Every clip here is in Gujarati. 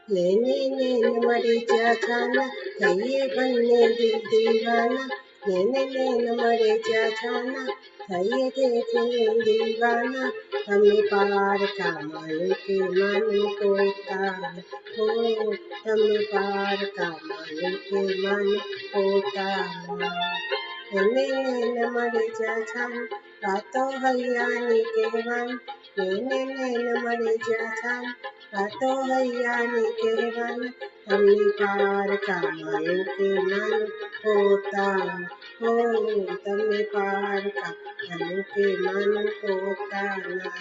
लेने लेन मरे जा छाना થઈએ બંને દિલ દીવાના લેને લેન મરે जा छाना થઈએ દિલ દીવાના તમે પારકા માનું કે માનું પોતાના હો તમે પારકા માનું કે માનું પોતાના લેને લેન મરે जा छाना વાતો હૈયાની કહેવાની લેને લેન મરે जा छाना વાતો હૈયાની કહેવાની તમને પારકા માનું કે માનું પોતાના હો તમે પારકા માનું કે માનું પોતાના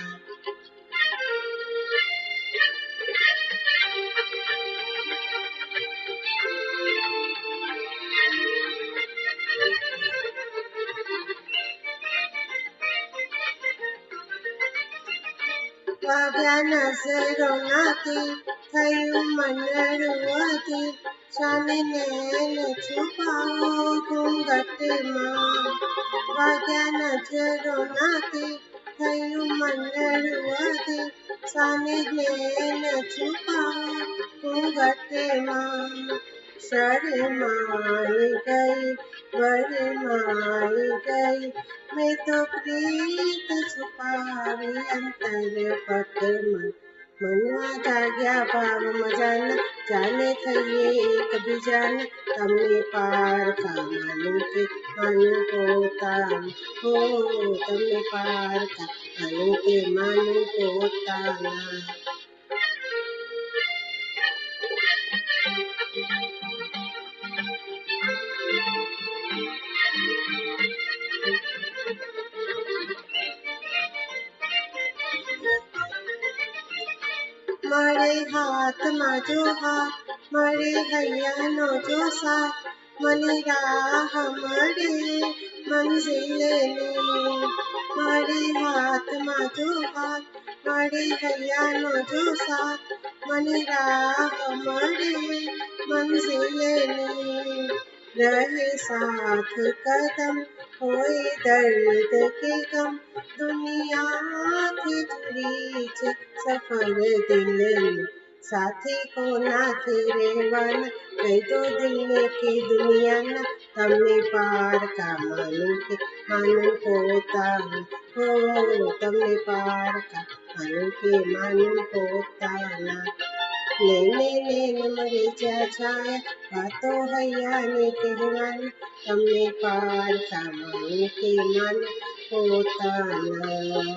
વાગ્યા નજરોનાથી થયું મનડુઆથી શાને નૈન છુપાવો ઘૂંઘટમાં વાગ્યા નજરોનાથી થયું મનડુઆથી શાને નૈન છુપાવો ઘૂંઘટમાં શરમાઈ ગઈ વરમાઈ ગઈ मैं तो प्रीत छुपावी अंतर पटમાં મનવા જાગ્યા ભાવ મજાના જાને થઈએ એકબીજાના તમને પારકા માનું કે માનું પોતાના હો તમને પારકા માનું કે માનું પોતાના મળે હાથમાં જો હાથ મળે હૈયાનો જો સાથ મની રાહ મળે મંઝિલની મળે હાથમાં જો હાથ મળે હૈયાનો જો સાથ મની રાહ મળે મંઝિલની રહે સાથ કદમ હોય દર્દ કે ગમ દુનિયાથી જુદી છે સફર દિલની સાથી કોનાથી રહેવાના કહી દો દિલને કે દુનિયાના તમને પારકા માનું કે માનું પોતાના હો તમને પારકા માનું કે માનું પોતાના લેને લેન મરે जा छाया વાતો હૈયાની કહેવાની તમને પારકા માનું કે માનું પોતાના